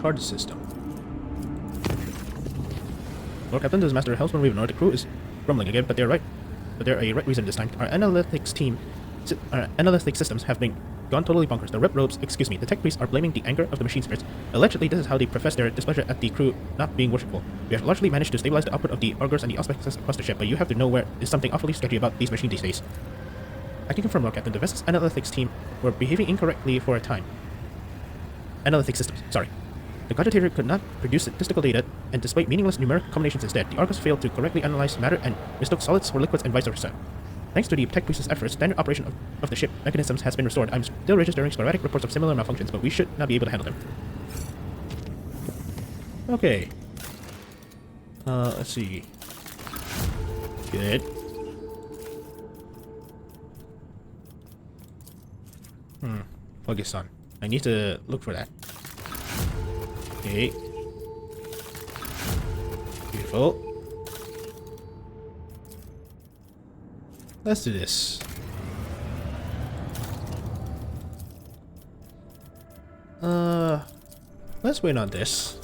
charge system. Lord Captain, this is Master Helmsman Raven. The crew is grumbling again, but they're right. But they're a right reason this time. Our analytics systems have been gone totally bonkers. The the tech priests are blaming the anger of the machine spirits. Allegedly, this is how they profess their displeasure at the crew not being worshipful. We have largely managed to stabilize the output of the augurs and the auspices across the ship, but you have to know where is something awfully sketchy about these machines these days. I can confirm, Lord Captain, the vessel's analytics team were behaving incorrectly for a time. Analytics systems, sorry. The cogitator could not produce statistical data and displayed meaningless numeric combinations instead. The augurs failed to correctly analyze matter and mistook solids for liquids and vice versa. Thanks to the tech priest's efforts, standard operation of the ship mechanisms has been restored. I'm still registering sporadic reports of similar malfunctions, but we should not be able to handle them. Okay. Let's see. Good. Focus on. I need to look for that. Okay. Beautiful. Let's do this. Let's wait on this.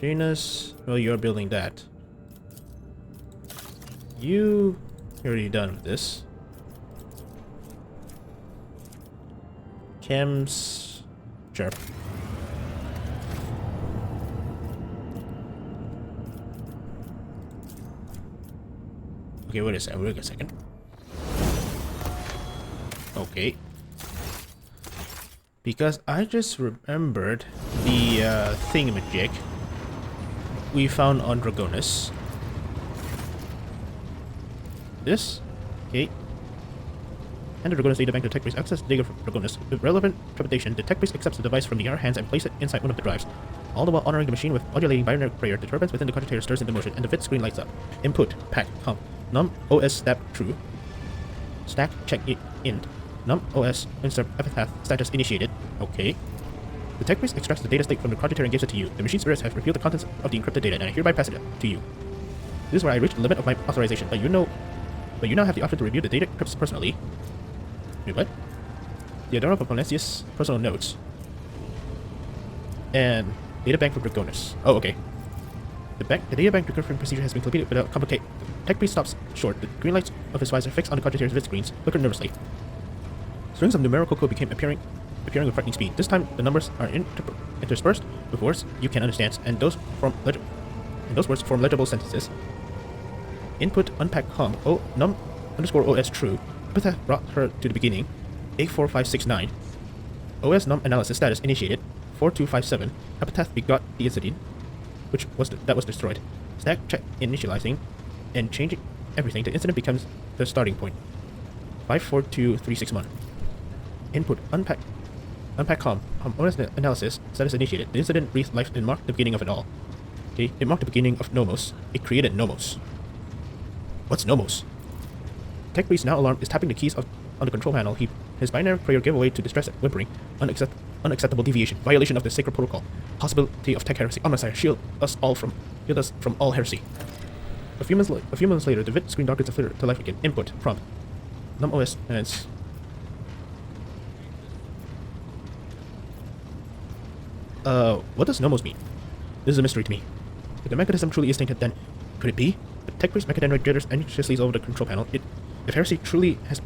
Janus, well, you're building that. You're already done with this. Chems, sure. Okay, wait a second. Okay. Because I just remembered the thingamajig we found on Dragonus. This? Okay. And the Dragonus data bank, the tech priest access the data from Dragonus. With relevant trepidation, the tech priest accepts the device from the other hands and places it inside one of the drives. All the while honoring the machine with modulating binary prayer, the turbines within the cogitator stirs into motion and the vid screen lights up. Input, pack, comp, num, OS, step, true. Stack, check, int. Num, OS, insert, epitaph, status initiated. Okay. The tech priest extracts the data state from the cogitator and gives it to you. The machine spirits have revealed the contents of the encrypted data and I hereby pass it to you. This is where I reached the limit of my authorization, but you now have the option to review the data crypts personally. Wait, what? The Adora Poponesius personal notes. And data bank for Dragonus. Oh, okay. The data bank decryption procedure has been completed without complicate. Tech priest stops short. The green lights of his visor fixed on the cogitator's vid screens flickered nervously. Strings of numerical code became appearing with frightening speed. This time, the numbers are interspersed with words you can understand, and those words form legible sentences. Input unpack com num underscore os true. Epitaph brought her to the beginning. 84569. OS num analysis status initiated. 4257. Epitaph begot the incident, that was destroyed. Stack check initializing and changing everything. The incident becomes the starting point. 542361. Input unpack com OS analysis status initiated. The incident breathed life and marked the beginning of it all. Okay, it marked the beginning of Nomos. It created Nomos. What's Nomos? Tech priest, now alarmed, is tapping the keys on the control panel. His binary prayer gave way to distress and whimpering. Unacceptable deviation. Violation of the sacred protocol. Possibility of tech heresy. Oh, Messiah, shield us from all heresy. A few moments later, the vid screen darkens to life again. Input prompt. Num OS and it's what does Nomos mean? This is a mystery to me. If the mechanism truly is tainted, then could it be? The tech priest mechanism jitters anxiously over the control panel. If heresy truly has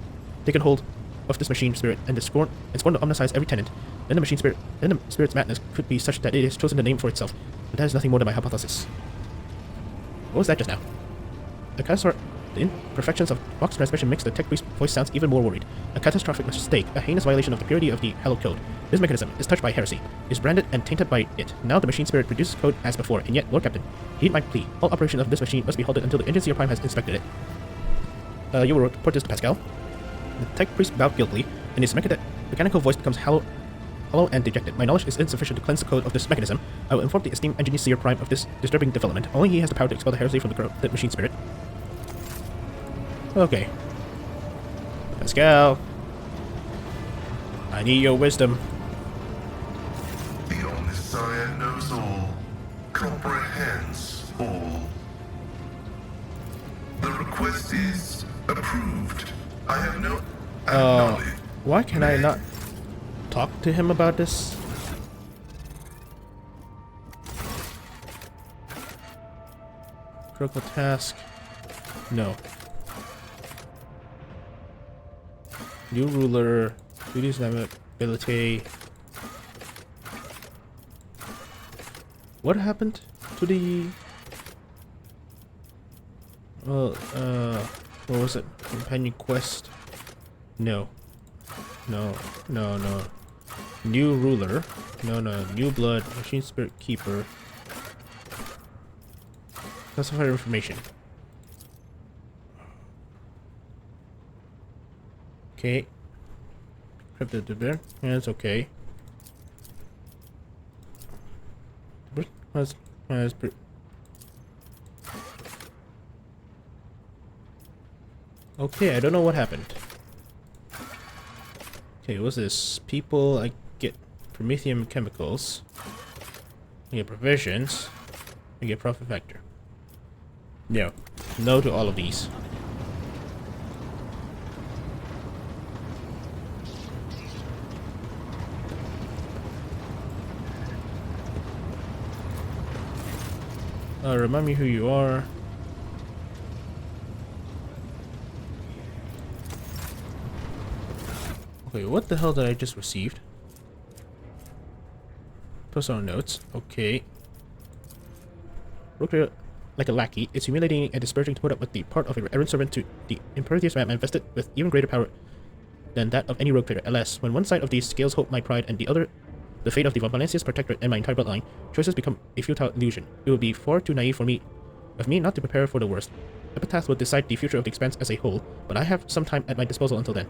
taken hold of this machine spirit and scorn to omnicize every tenant, then the spirit's madness could be such that it has chosen the name for itself. But that is nothing more than my hypothesis. What was that just now? The imperfections of Vox transmission makes the tech priest's voice sounds even more worried. A catastrophic mistake, a heinous violation of the purity of the hallowed code. This mechanism is touched by heresy, is branded and tainted by it. Now the machine spirit produces code as before, and yet, Lord Captain, heed my plea. All operation of this machine must be halted until the agency or prime has inspected it. You will report this to Pascal. The tech priest bowed guiltily, and his mechanical voice becomes hollow and dejected. My knowledge is insufficient to cleanse the code of this mechanism. I will inform the esteemed engineer prime of this disturbing development. Only he has the power to expel the heresy from the machine spirit. Okay. Pascal. I need your wisdom. The Omniscient knows all, comprehends all. The request is approved. I have no knowledge. Why can I not talk to him about this? Critical task. No. New ruler. Duties ability. What happened to the... Well, what was it? Companion quest? No. No. New ruler. No. New blood. Machine spirit keeper. Classified information. Okay. Cryptid there. Yeah, it's okay. Okay, I don't know what happened. Okay, what's this? People, I get promethium chemicals. I get provisions. I get profit factor. No. No to all of these. Remind me who you are. Okay, what the hell did I just receive? Personal notes. Okay. Rook like a lackey, it's humiliating and disparaging to put up with the part of an errand servant to the imperious man invested with even greater power than that of any rogue trader. Alas, when one side of these scales hold my pride and the other the fate of the Von Valencia's protectorate and my entire bloodline, choices become a futile illusion. It would be far too naive of me not to prepare for the worst. Epitaph will decide the future of the Expanse as a whole, but I have some time at my disposal until then.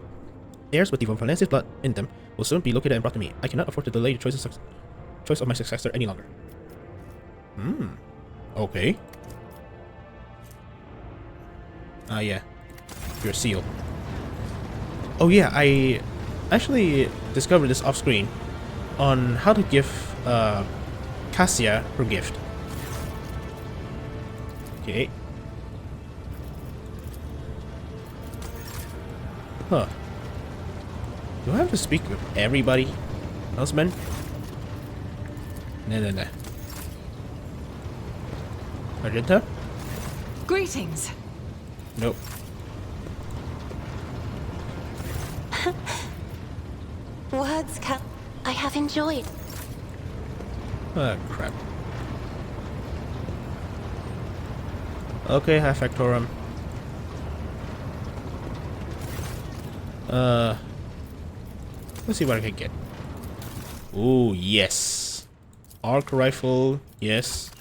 Heirs with the Von Valencia's blood in them will soon be located and brought to me. I cannot afford to delay the choice of my successor any longer. Okay. Yeah. Your seal. Oh yeah, I actually discovered this off screen on how to give Cassia her gift. Okay. Huh. Do I have to speak with everybody? Husband? No. Magenta? Greetings. Nope. Words can... I have enjoyed. Ah, crap. Okay, Half Factorum. Let's see what I can get. Ooh, yes. Arc rifle, yes.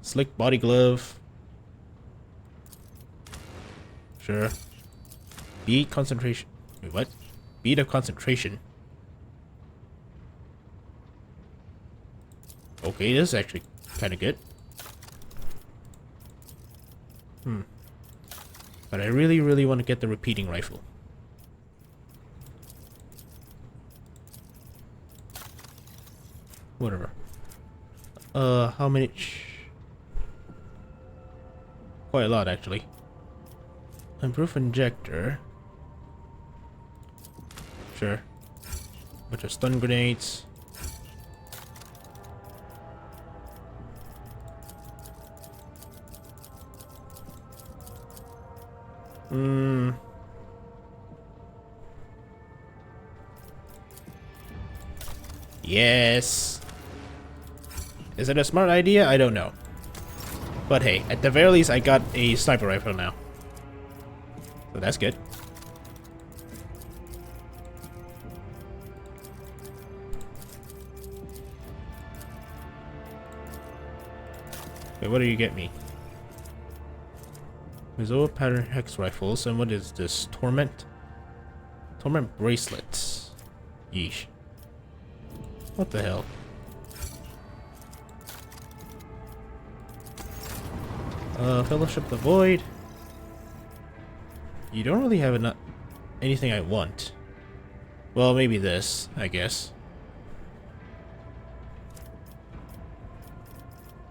Slick body glove. Sure. Bead concentration. Wait, what? Bead of concentration. Okay, this is actually kind of good. But I really want to get the repeating rifle. Whatever. How many? Quite a lot, actually. Improve injector. Sure. Bunch of stun grenades. Yes. Is it a smart idea? I don't know. But hey, at the very least, I got a sniper rifle now. So that's good. Wait, what do you get me? Result pattern hex rifles, and what is this? Torment? Torment bracelets. Yeesh. What the hell? Fellowship the Void. You don't really have anything I want. Well, maybe this, I guess.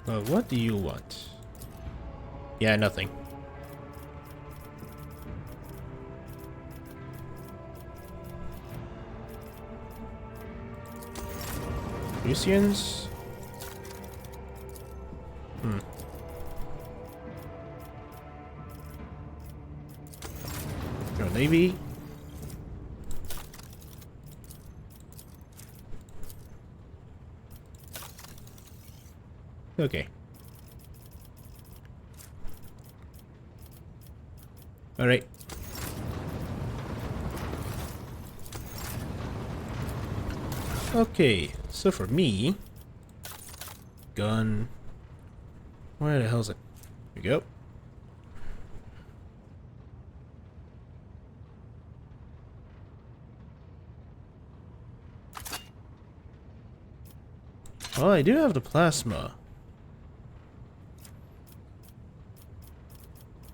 But what do you want? Yeah, nothing. Lucians? Imperial Navy. Okay. Alright. Okay, so for me, gun. Where the hell is it? Here we go. Oh, I do have the plasma.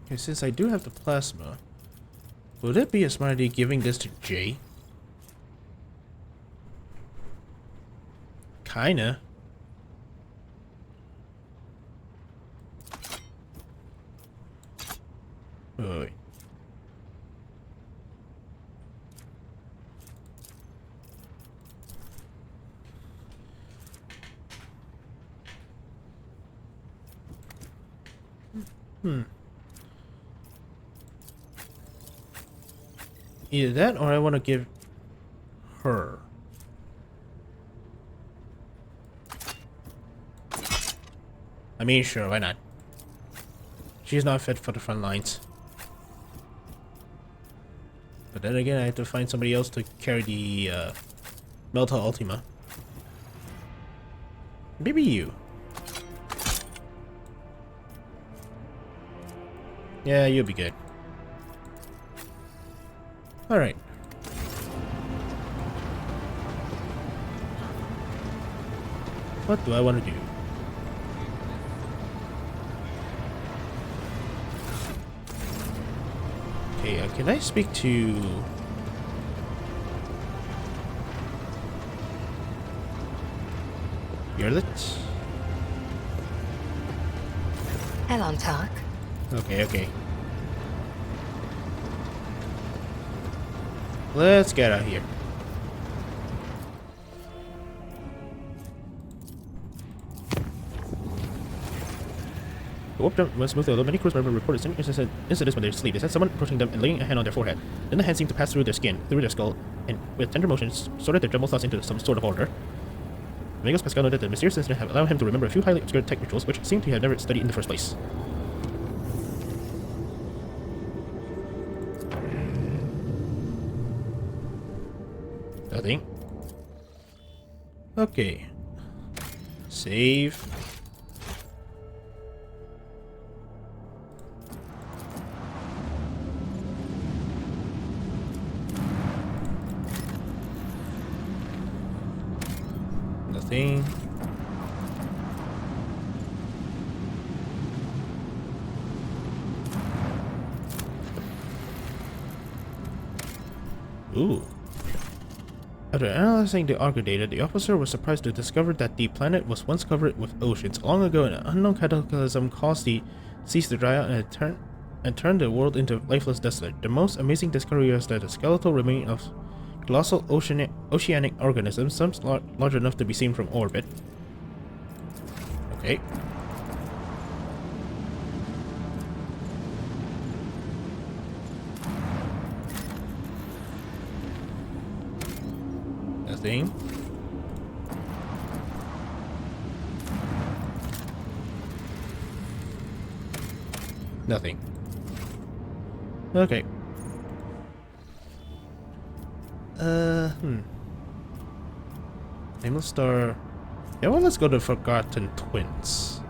Okay, since I do have the plasma, would it be a smart idea giving this to Jay? Kinda. Wait. Either that or I want to give her. I mean, sure, why not? She's not fit for the front lines. But then again, I have to find somebody else to carry the Melta Ultima. Maybe you. Yeah, you'll be good. Alright. What do I want to do? Okay, can I speak to... Yerlit? Hello, Talk. Okay, okay. Let's get out of here. The warp jump went smoothly, although many crews member reported similar incidents when they sleep. They said someone approaching them and laying a hand on their forehead. Then the hand seemed to pass through their skin, through their skull, and with tender motions, sorted their jumbled thoughts into some sort of order. Domingos Pascal noted that the mysterious incident had allowed him to remember a few highly obscure tech rituals, which seemed to have never studied in the first place. Nothing. Okay. Save. Nothing. Ooh. After analyzing the Argo data, the officer was surprised to discover that the planet was once covered with oceans. Long ago, an unknown cataclysm caused the seas to dry out and turned the world into lifeless desolate. The most amazing discovery was that the skeletal remains of colossal oceanic organisms, some large enough to be seen from orbit. Okay. Nothing. Nothing. Okay. Nameless Star. Yeah, well, let's go to Forgotten Twins.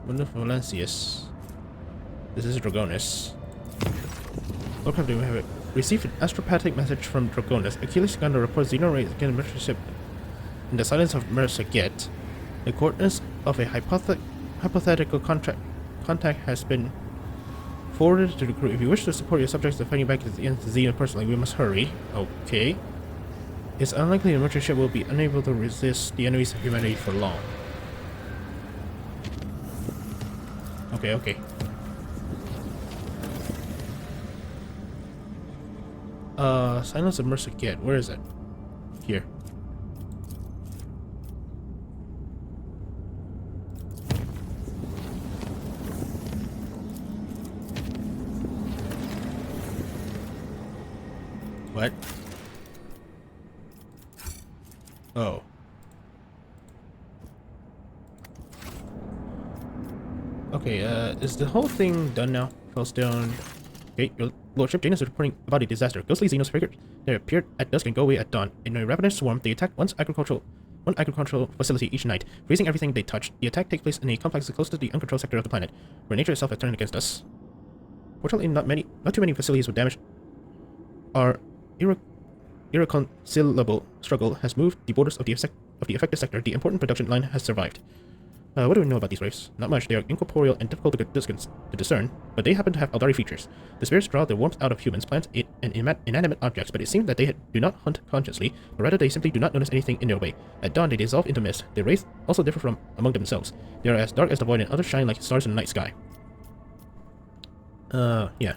Wonderful Valencius. This is Dragonis. Welcome to have received an astropathic message from Dragonis. Achilles Ganda reports Xeno rays against the ship in the silence of Mersaget. The coordinates of a hypothetical contact has been forwarded to the crew. If you wish to support your subjects in fighting back against Xeno personally, we must hurry. Okay. It's unlikely the merchant ship will be unable to resist the enemies of humanity for long. Okay, okay. Silence of Mersaget. Where is it? Here. What? Oh. Okay, is the whole thing done now? Fellstone. Okay, your lordship, Janus is reporting about a disaster. Ghostly Xenos figures they appeared at dusk and go away at dawn. In a ravenous swarm, they attack one agricultural facility each night, freezing everything they touch. The attack takes place in a complex close to the uncontrolled sector of the planet, where nature itself has turned against us. Fortunately, not too many facilities with damage. Our irreconcilable struggle has moved the borders of the affected sector. The important production line has survived. What do we know about these wraiths? Not much. They are incorporeal and difficult to discern, but they happen to have Eldari features. The spirits draw their warmth out of humans, plants, and inanimate objects, but it seems that they do not hunt consciously, but rather they simply do not notice anything in their way. At dawn, they dissolve into mist. The wraiths also differ from among themselves. They are as dark as the void, and others shine like stars in the night sky. Yeah.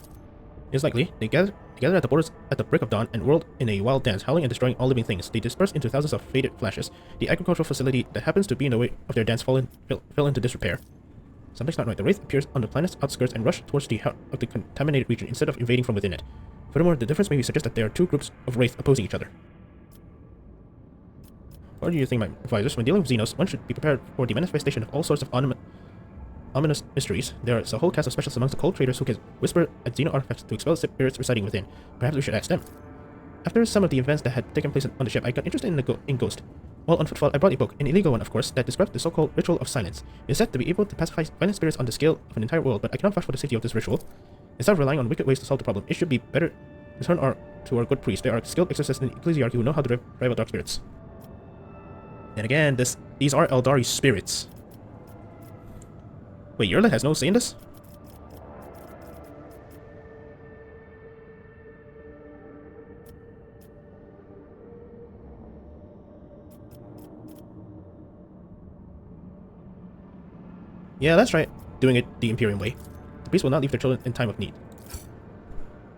It's likely. They gather at the borders at the break of dawn and whirled in a wild dance, howling and destroying all living things. They disperse into thousands of faded flashes. The agricultural facility that happens to be in the way of their dance fell into disrepair. Something's not right. The wraith appears on the planet's outskirts and rush towards the heart of the contaminated region instead of invading from within it. Furthermore, the difference maybe suggests that there are two groups of wraiths opposing each other. What do you think, my advisors? When dealing with Xenos, one should be prepared for the manifestation of all sorts of ominous mysteries. There is a whole cast of specialists amongst the cold traders who can whisper at Xeno artifacts to expel spirits residing within. Perhaps we should ask them. After some of the events that had taken place on the ship, I got interested in Ghost. While on footfall, I brought a book, an illegal one of course, that describes the so-called Ritual of Silence. It is said to be able to pacify violent spirits on the scale of an entire world, but I cannot vouch for the safety of this ritual. Instead of relying on wicked ways to solve the problem, it should be better to turn to our good priests. They are skilled exorcists in the ecclesiarchy who know how to drive out dark spirits. And again, these are Eldari spirits. Wait, Yerlet has no say in this? Yeah, that's right. Doing it the Imperium way. The priests will not leave their children in time of need.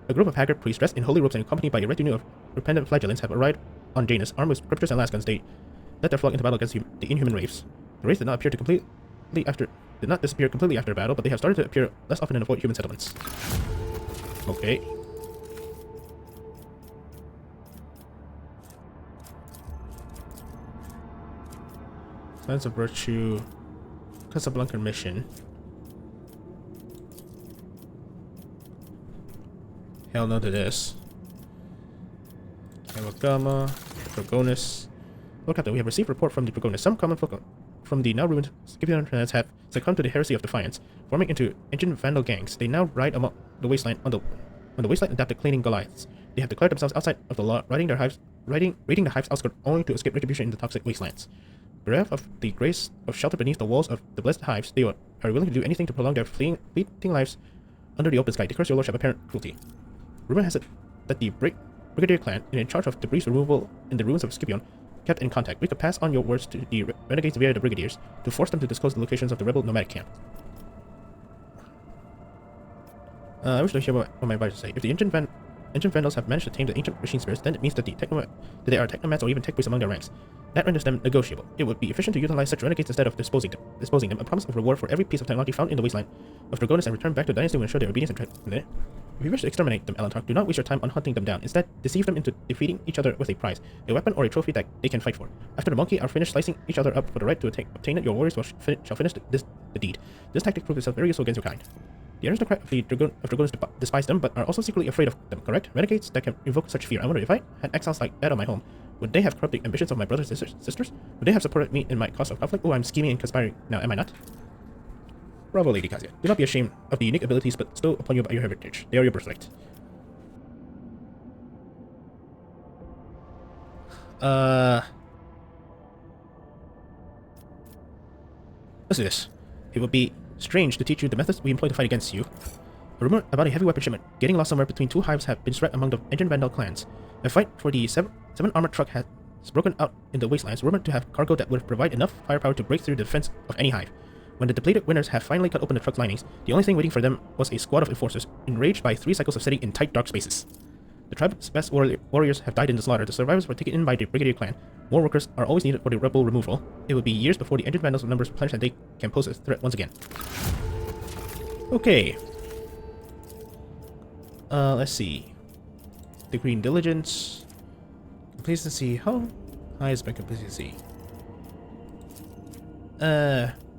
A group of haggard priests dressed in holy robes and accompanied by a retinue of repentant flagellants have arrived on Janus, armed with scriptures and lasguns. They led their flock into battle against the inhuman wraiths. The wraiths did not disappear completely after the battle, but they have started to appear less often in avoid human settlements. Okay. Signs of Virtue. Casablanca mission. Hell no to this. Kawagama. Dragonis. Lord Captain, we have received report from the Dragonis. Some common folk from the now ruined Scipion planets have succumbed to the heresy of defiance, forming into ancient vandal gangs. They now ride among the wasteland on the wasteland adapted cleaning Goliaths. They have declared themselves outside of the law, raiding the hive's outskirts only to escape retribution in the toxic wastelands. Bereft of the grace of shelter beneath the walls of the blessed hives, they are willing to do anything to prolong their fleeting lives under the open sky. They curse your lordship apparent cruelty. Rumor has it that the Brigadier clan, in charge of debris removal in the ruins of Scipion, kept in contact. We could pass on your words to the renegades via the Brigadiers to force them to disclose the locations of the rebel nomadic camp. I wish to hear what my advisors say. If the ancient vandals have managed to tame the ancient machine spirits, then it means that they are technomats or even tech priests among their ranks. That renders them negotiable. It would be efficient to utilize such renegades instead of disposing them. A promise of reward for every piece of technology found in the wasteland of Dragonis and return back to the dynasty will ensure their obedience and If you wish to exterminate them, Alantark, do not waste your time on hunting them down. Instead, deceive them into defeating each other with a prize, a weapon or a trophy that they can fight for. After the monkey are finished slicing each other up for the right to obtain it, your warriors shall finish the deed. This tactic proves itself very useful against your kind. The aristocrat of Dragonis despise them, but are also secretly afraid of them, correct? Renegades that can invoke such fear. I wonder if I had exiles like that on my home, would they have corrupt the ambitions of my brothers and sisters? Would they have supported me in my cause of conflict? Oh, I'm scheming and conspiring now, am I not? Bravo, Lady Kasia. Do not be ashamed of the unique abilities bestowed upon you by your heritage. They are your birthright. Let's do this. It would be strange to teach you the methods we employ to fight against you. A rumor about a heavy weapon shipment getting lost somewhere between two hives have been spread among the ancient Vandal clans. A fight for the seven armored truck has broken out in the wastelands, rumored to have cargo that would provide enough firepower to break through the defense of any hive. When the depleted winners have finally cut open the truck's linings, the only thing waiting for them was a squad of enforcers, enraged by 3 cycles of sitting in tight dark spaces. The tribe's best warriors have died in the slaughter. The survivors were taken in by the Brigadier clan. More workers are always needed for the rebel removal. It will be years before the ancient Vandals' numbers replenish and they can pose a threat once again. Okay. Let's see. degree in diligence. Complacency. How high is my complacency?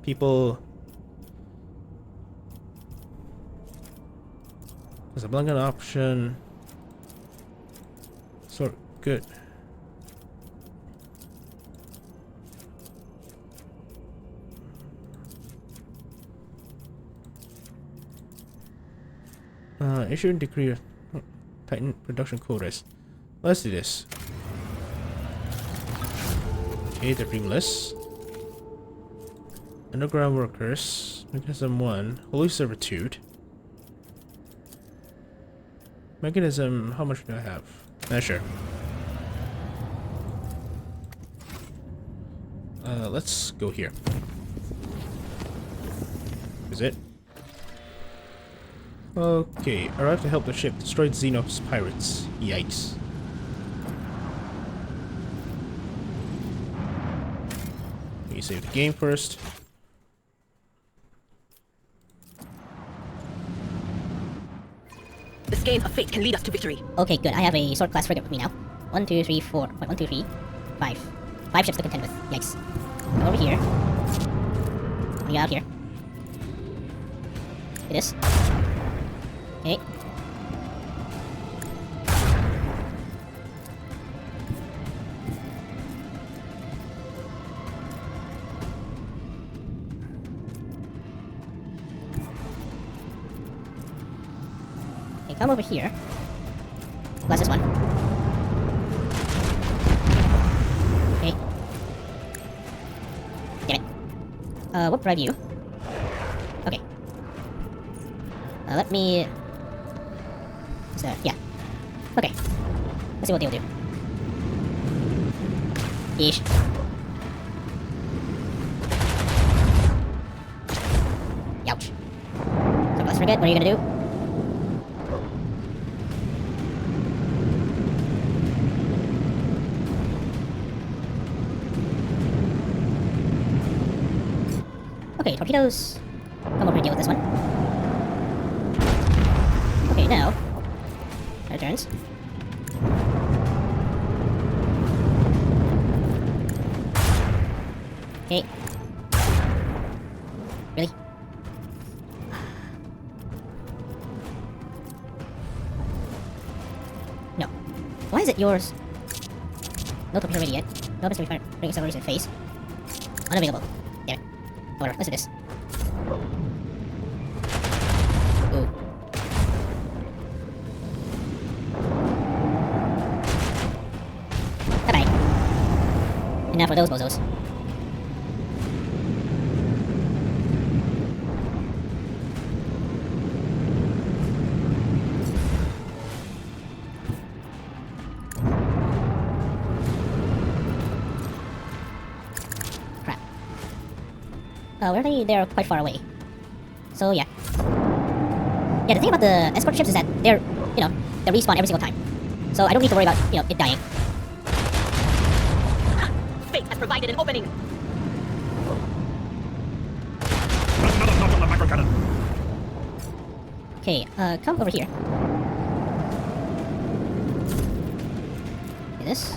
People. There's a blanket option. So good. Issue and degree of Titan production quotas. Let's do this. Okay, the dreamless. Underground workers. Mechanism 1. Holy servitude. Mechanism, how much do I have? Sure. Let's go here. Is it? Okay, arrived to help the ship. Destroyed Xenos pirates. Yikes. Let me save the game first. The skein of fate can lead us to victory. Okay, good. I have a sword class frigate with me now. 1, 2, 3, 4. Wait, 1, 2, 3, 5. 5 ships to contend with. Yikes. Go over here. We got out here. It is. Okay. Okay, come over here. Plus this one. Okay. Damn it. What drive you? Okay. Let me... So, yeah. Okay. Let's see what they'll do. Yeesh. Youch. So let's forget, what are you gonna do? Okay, torpedoes. Come over and deal with this one. Okay, now. Our turns. Okay. Really? No. Why is it yours? No torpedo ready yet. No weapons to bring acceleration phase. Unavailable. Damn it. Whatever, let's do this. Ooh. Bye-bye. Enough for those bozos. Crap. Where are they? They're quite far away. So, yeah. Yeah, the thing about the escort ships is that they're, you know, they respawn every single time. So I don't need to worry about, you know, it dying. Fate has provided an opening. Okay, come over here. Okay, this.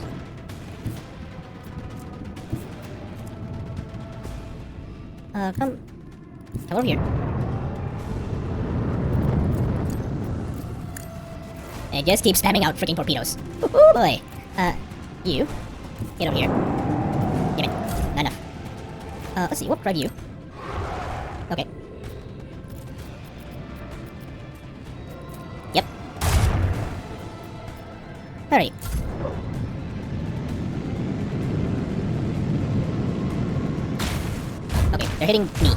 Come over here. And just keep spamming out freaking torpedoes. Woohoo, boy. You. Get over here. Damn it. Not enough. Let's see, what drive you? Okay. Yep. Alright. Okay, they're hitting me.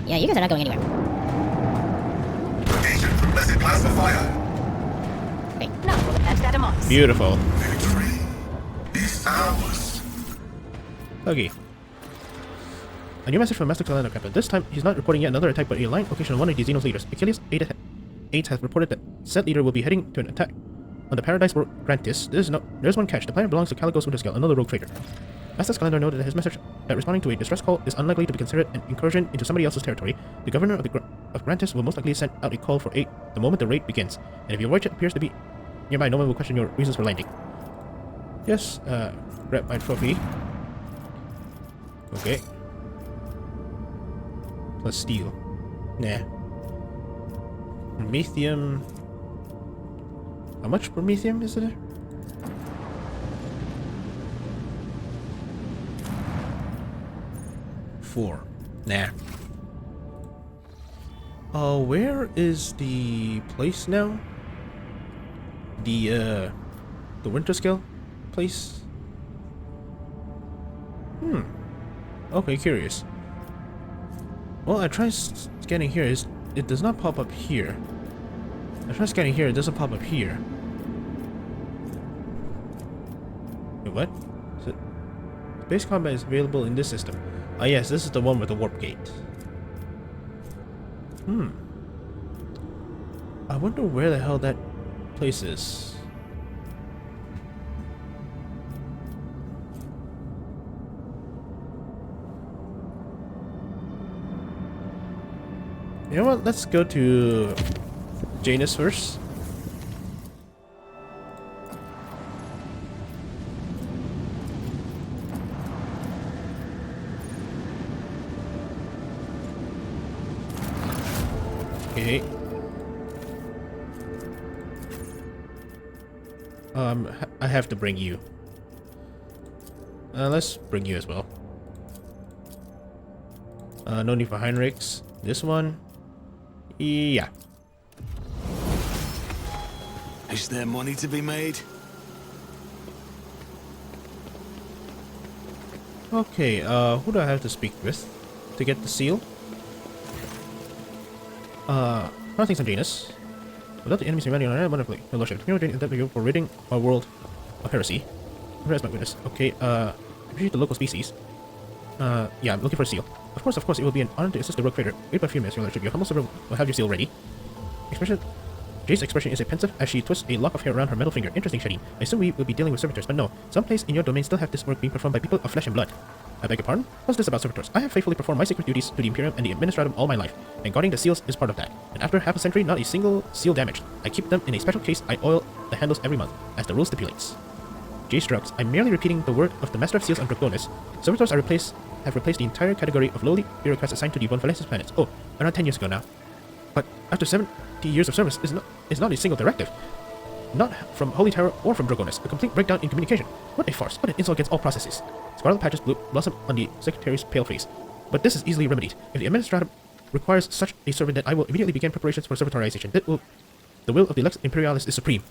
Yeah, you guys are not going anywhere. Agent from Blessed Plasma Fire. Okay. Now for the Atadamos. Beautiful. Victory is ours. Okay. A new message from Master Kalender Captain. This time, he's not reporting yet another attack, but a line location of one of the Xenos leaders. Achilles 8 has reported that said leader will be heading to an attack on the Paradise World Grantis. There's one catch. The planet belongs to Caligos Winterscale, another rogue trader. As the Calendar noted in his message that responding to a distress call is unlikely to be considered an incursion into somebody else's territory, the governor of Grantis will most likely send out a call for aid the moment the raid begins, and if your voyage appears to be nearby, no one will question your reasons for landing. Yes, grab my trophy. Okay. Let's steal. Nah. Promethium. How much Promethium is it? Four. Nah. Where is the place now? The winter scale place? Okay, curious. Well, I tried scanning here. It does not pop up here. I tried scanning here. It doesn't pop up here. Wait, what? Is it? Base combat is available in this system. Ah, yes, this is the one with the warp gate. I wonder where the hell that place is. You know what? Let's go to Janus first. Okay. I have to bring you. Let's bring you as well. No need for Heinrichs. This one. Yeah. Is there money to be made? Okay, who do I have to speak with to get the seal? Nothing's on Janus. Without the enemies remaining on it, wonderfully. Your lordship, continue to endeavor you for ridding our world of heresy. Where is my witness? Okay, appreciate the local species. Yeah, I'm looking for a seal. Of course, it will be an honor to assist the rogue trader. Wait by a few minutes, your lordship. Your humble servant will have your seal ready. Jade's expression is a pensive as she twists a lock of hair around her middle finger. Interesting, Shadi. I assume we will be dealing with servitors, but no. Some place in your domain still have this work being performed by people of flesh and blood. I beg your pardon? What's this about servitors? I have faithfully performed my sacred duties to the Imperium and the Administratum all my life, and guarding the seals is part of that. And after half a century, not a single seal damaged. I keep them in a special case. I oil the handles every month, as the rule stipulates. Jade shrugs. I'm merely repeating the word of the Master of Seals and Draconis. Servitors have replaced the entire category of lowly bureaucrats assigned to the Von Valesis planets. Oh, around 10 years ago now. But after 70 years of service is not a single directive. Not from Holy Terror or from Draconis. A complete breakdown in communication. What a farce. What an insult against all processes. Scarlet patches blossom on the Secretary's pale face. But this is easily remedied. If the Administratum requires such a servant, then I will immediately begin preparations for servitorization. The will of the Lex Imperialis is supreme.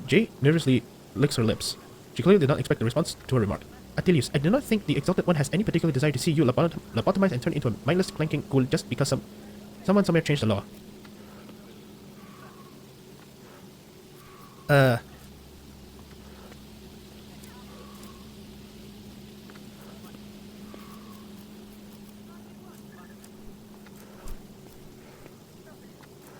Jay nervously licks her lips. She clearly did not expect the response to her remark. Atilius, I do not think the Exalted One has any particular desire to see you lobotomized and turned into a mindless clanking ghoul just because someone somewhere changed the law.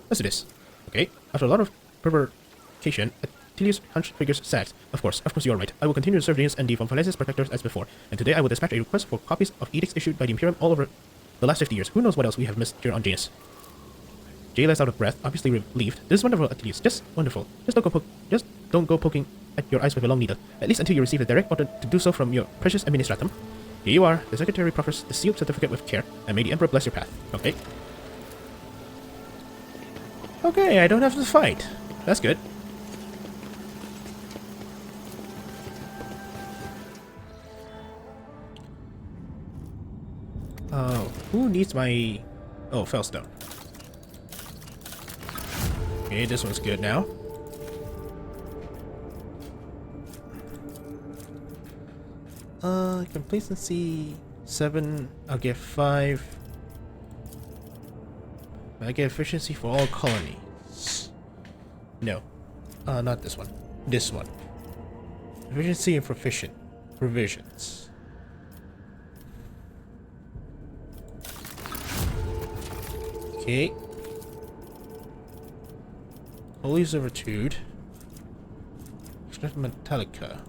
Let's do this. Okay. After a lot of provocation, Atilius' hunch figures sagged. Of course you are right. I will continue to serve Janus and the Von Valesis protectors as before. And today I will dispatch a request for copies of edicts issued by the Imperium all over the last 50 years. Who knows what else we have missed here on Janus. Jay lets out of breath, obviously relieved. This is wonderful, Atilius. Just wonderful. Just don't go poking at your eyes with a long needle. At least until you receive a direct order to do so from your precious Administratum. Here you are. The Secretary proffers the sealed certificate with care, and may the Emperor bless your path. Okay. Okay, I don't have to fight. That's good. Who needs my... Oh, Fellstone. Okay, this one's good now. Complacency 7. I'll get 5. I get efficiency for all colonies. No. Not this one. This one. Efficiency and provisions. Okay. Holy Servitude. Extract Metallica.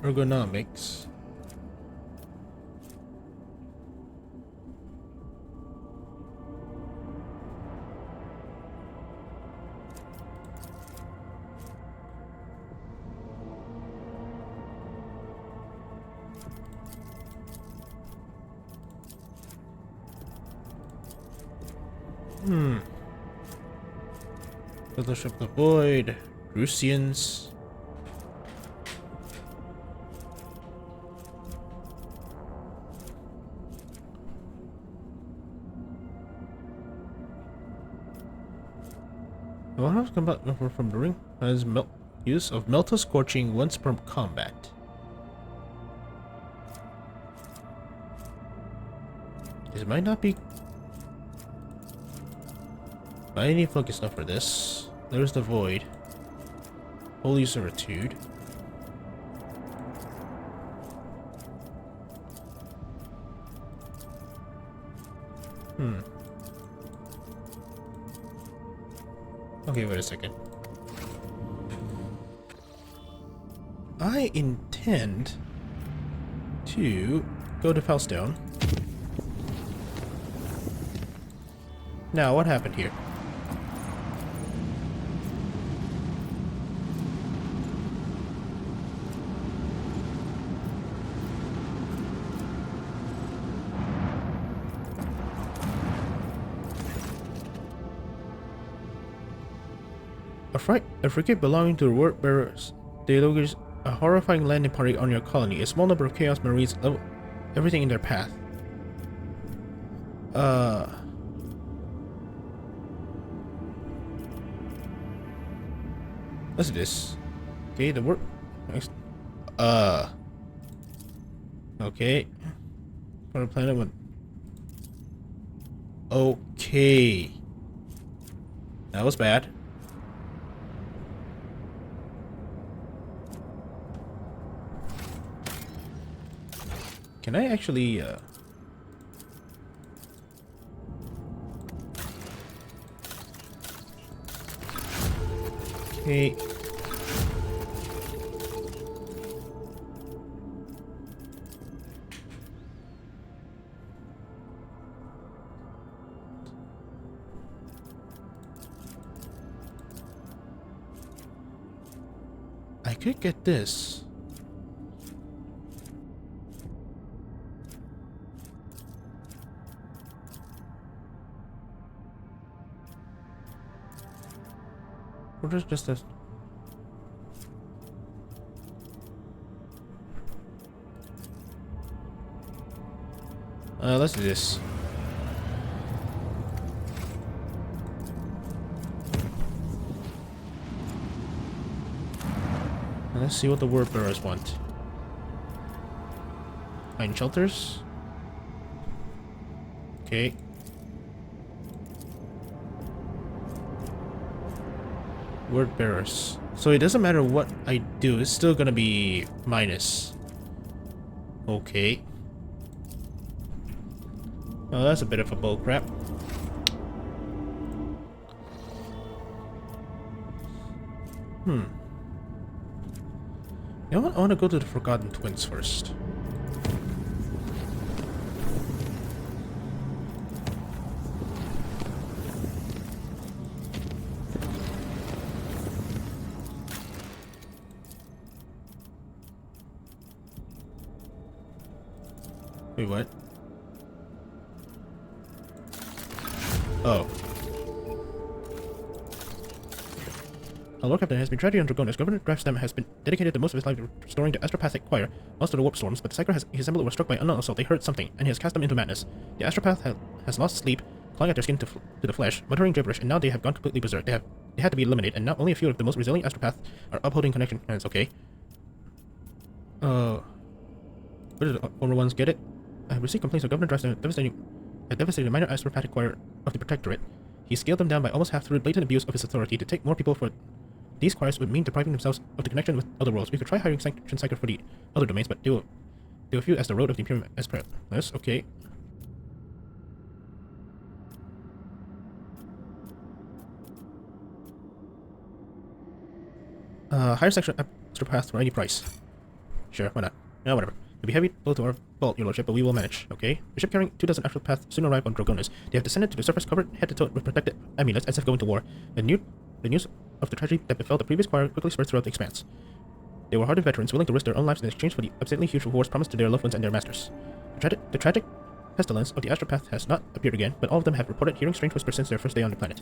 Ergonomics. Fellowship of the Void, Rusians. Warhammer's combat from the ring has use of Melta Scorching once per combat. This might not be by any focus enough for this. There's the Void. Holy Servitude. Okay, wait a second. I intend to go to Felstone. Now, what happened here? A frigate belonging to the Word Bearers delivers a horrifying landing party on your colony. A small number of Chaos Marines level everything in their path. What's this? Okay, the word. Okay. For a planet with. Okay. That was bad. Can I actually, Okay. I could get this. Or just this. Let's do this. And let's see what the word bearers want. Find shelters. Okay. Word bearers. So it doesn't matter what I do, it's still gonna be minus. Okay. Oh, that's a bit of a bull crap. You know what? I want to go to the Forgotten Twins first. Wait, what? Oh. A Lord Captain has been tragedy undergone as Governor Draftstam has been dedicated the most of his life to restoring the astropathic choir, most of the warp storms, but the Psyker he assembled were struck by unknown assault. They heard something, and he has cast them into madness. The astropath has lost sleep, clawing at their skin to the flesh, muttering gibberish, and now they have gone completely berserk. They had to be eliminated, and now only a few of the most resilient astropaths are upholding connection. And it's okay. Where did the former ones get it? I have received complaints of Governor Draftstam devastated minor astropathic choir of the Protectorate. He scaled them down by almost half through blatant abuse of his authority. To take more people for these choirs would mean depriving themselves of the connection with other worlds. We could try hiring Sanction Psyker for the other domains, but do a few as the road of the Imperium Yes, okay. Hire Section astropath for any price. Sure, why not? Yeah, whatever. It'll be heavy blow to our fault, your lordship, but we will manage, okay? The ship carrying 24 astropaths soon arrive on Dragonis. They have descended to the surface covered head to toe with protected amulets as if going to war. The news of the tragedy that befell the previous choir quickly spread throughout the expanse. They were hardened veterans willing to risk their own lives in exchange for the absurdly huge rewards promised to their loved ones and their masters. The tragic pestilence of the astropath has not appeared again, but all of them have reported hearing strange whispers since their first day on the planet.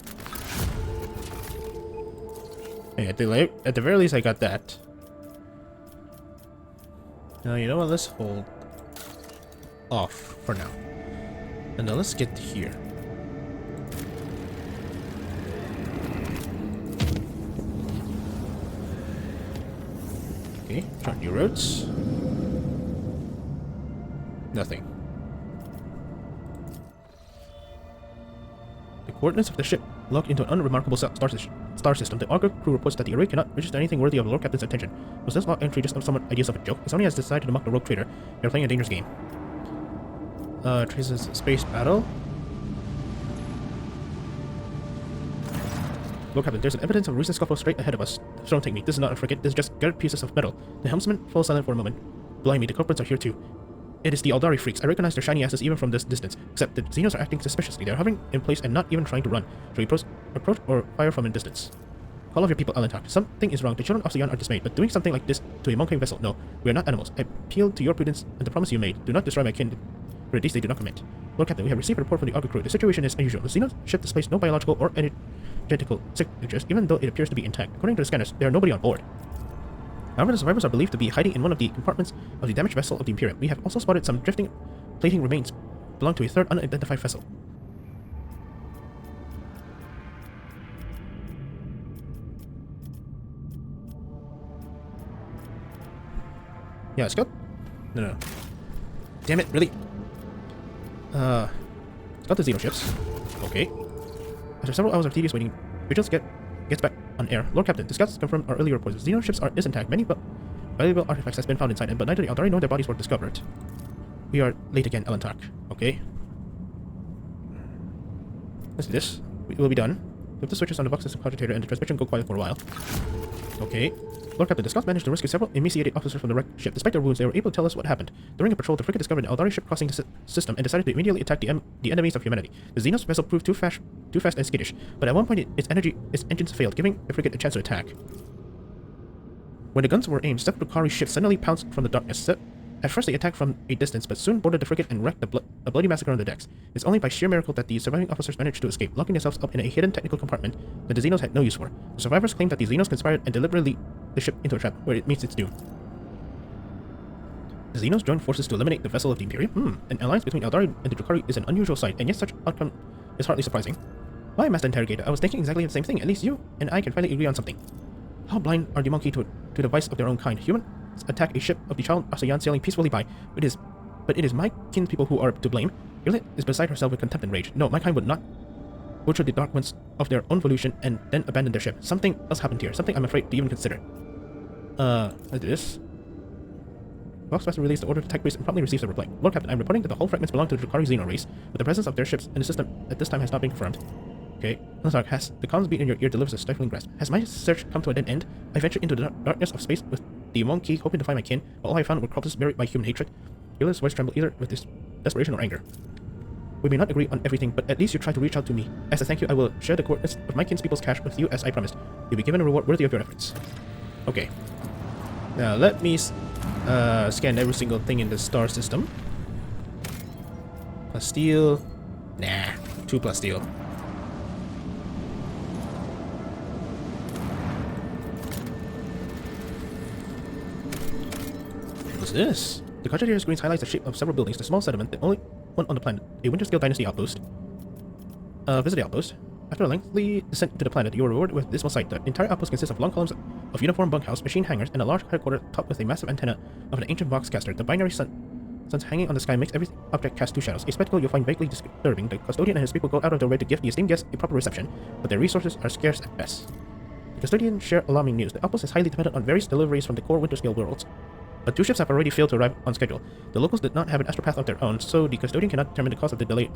Hey, at the very least I got that. Now, you know what, let's hold off for now. And now let's get here. Okay, chart new roads. Nothing. The coordinates of the ship locked into an unremarkable star system. The Augur crew reports that the array cannot register anything worthy of the Lord Captain's attention. Was this log entry just some ideas of a joke? Sony has decided to mock the rogue trader. They're playing a dangerous game. Traces space battle. Lord Captain, there's an evidence of a recent scuffle straight ahead of us. Don't take me. This is not a frigate. This is just gutted pieces of metal. The helmsman falls silent for a moment. Blimey, the culprits are here too. It is the Aldari freaks. I recognize their shiny asses even from this distance. Except the Xenos are acting suspiciously. They're hovering in place and not even trying to run. Should we approach or fire from a distance? Call off your people, Alantak. Something is wrong. The children of Sion are dismayed, but doing something like this to a monkey vessel, no. We are not animals. I appeal to your prudence and the promise you made. Do not destroy my kin. For deeds they do not commit. Lord Captain, we have received a report from the Augur crew. The situation is unusual. The Xenos ship displays no biological or energetical signatures, even though it appears to be intact. According to the scanners, there are nobody on board. However, the survivors are believed to be hiding in one of the compartments of the damaged vessel of the Imperium. We have also spotted some drifting plating remains belong to a third unidentified vessel. Yeah, let's go. No. Damn it, really? It's got the Xeno ships. Okay. After several hours of tedious waiting, Vigilance gets back on air. Lord Captain, the scouts confirmed our earlier reports. The Xeno ships is intact. Many valuable artifacts has been found inside, but neither the Aldari nor their bodies were discovered. We are late again, Alantak. Okay. Let's do this. We'll be done. Flip the switches on the box system cogitator and the transmission go quiet for a while. Okay. Lord Captain, the scouts managed to rescue several emaciated officers from the wrecked ship. Despite their wounds, they were able to tell us what happened. During a patrol, the frigate discovered an Aldari ship crossing the system and decided to immediately attack the enemies of humanity. The Xenos vessel proved too fast and skittish, but at one point its engines failed, giving the frigate a chance to attack. When the guns were aimed, several Drukhari ships suddenly pounced from the darkness. At first they attacked from a distance, but soon boarded the frigate and wreaked a bloody massacre on the decks. It's only by sheer miracle that the surviving officers managed to escape, locking themselves up in a hidden technical compartment that the Xenos had no use for. The survivors claim that the Xenos conspired and deliberately the ship into a trap, where it meets its doom. The Xenos joined forces to eliminate the vessel of the Imperium? An alliance between Aldari and the Drukhari is an unusual sight, and yet such outcome is hardly surprising. Why, Master Interrogator? I was thinking exactly the same thing. At least you and I can finally agree on something. How blind are the monkey to the vice of their own kind? Humans attack a ship of the child Asayan sailing peacefully by, but it is my kinspeople who are to blame. Gillet is beside herself with contempt and rage. No, my kind would not butcher the dark ones of their own volition and then abandon their ship. Something else happened here. Something I'm afraid to even consider. Let's do this. Voxmaster released the order to tech priest and promptly receives a reply. Lord Captain, I'm reporting that the whole fragments belong to the Drukhari Xeno race, but the presence of their ships in the system at this time has not been confirmed. Okay. Lazark, has the comms beat in your ear delivers a stifling grasp. Has my search come to a dead end? I ventured into the darkness of space with the monkey, hoping to find my kin, but all I found were corpses buried by human hatred. Gillet's voice trembled either with desperation or anger. We may not agree on everything, but at least you try to reach out to me. As a thank you, I will share the coordinates of my kinspeople's cache with you as I promised. You'll be given a reward worthy of your efforts. Okay. Now let me scan every single thing in the star system. Plus steel. Nah. 2 plus steel. What's this? The cogitator screens highlights the shape of several buildings, the small settlement, the only one on the planet, a Winterscale Dynasty outpost. Visit the outpost. After a lengthy descent to the planet, you are rewarded with dismal sight. The entire outpost consists of long columns of uniform bunkhouse, machine hangars, and a large headquarters topped with a massive antenna of an ancient voxcaster. The binary suns hanging on the sky makes every object cast 2 shadows, a spectacle you'll find vaguely disturbing. The custodian and his people go out of their way to give the esteemed guests a proper reception, but their resources are scarce at best. The custodian share alarming news. The outpost is highly dependent on various deliveries from the core Winterscale worlds. But 2 ships have already failed to arrive on schedule. The locals did not have an astropath of their own, so the custodian cannot determine the cause of the delay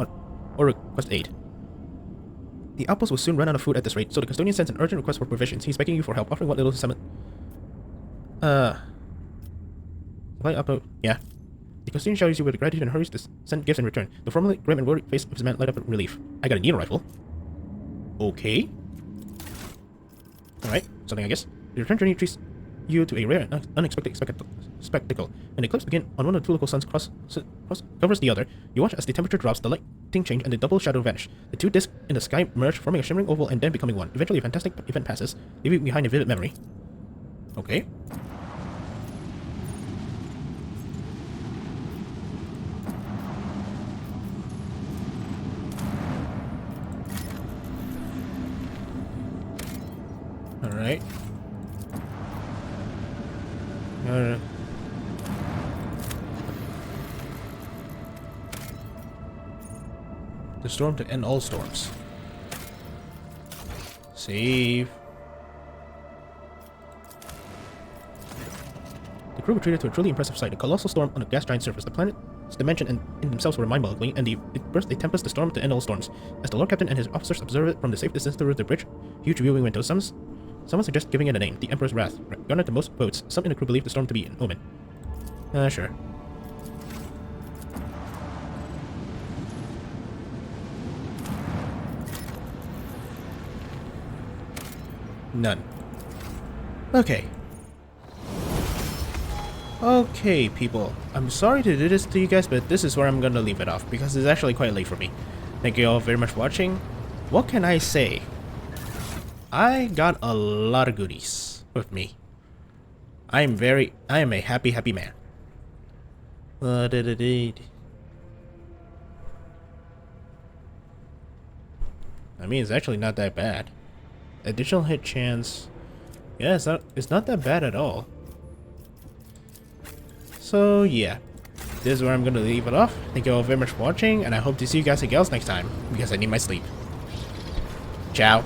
or request aid. The outpost will soon run out of food at this rate, so the custodian sends an urgent request for provisions. He's begging you for help, offering what little Supply upload. Yeah. The custodian showers you with gratitude and hurries to send gifts in return. The formerly grim and worried face of his man light up with relief. I got a needle rifle. Okay. Alright, something I guess. The return journey treats you to a rare and unexpected spectacle. An eclipse begins on one of the two local suns covers the other. You watch as the temperature drops, the lighting change, and the double shadow vanish. The two discs in the sky merge, forming a shimmering oval and then becoming one. Eventually, a fantastic event passes, leaving behind a vivid memory. Okay. Alright. The storm to end all storms. Save. The crew retreated to a truly impressive sight, a colossal storm on a gas giant surface. The planet's dimension and in themselves were mind-boggling, and it burst a tempest, the storm to end all storms. As the Lord Captain and his officers observed it from the safe distance through the bridge, huge viewing windows, someone suggests giving it a name, the Emperor's Wrath. Garnered the most votes. Some in the crew believe the storm to be an omen. Sure. None. Okay. Okay, people. I'm sorry to do this to you guys, but this is where I'm gonna leave it off, because it's actually quite late for me. Thank you all very much for watching. What can I say? I got a lot of goodies with me. I am a happy man. I mean, it's actually not that bad. Additional hit chance. Yeah, it's not that bad at all. So yeah, this is where I'm gonna leave it off. Thank you all very much for watching, and I hope to see you guys and gals next time, because I need my sleep. Ciao.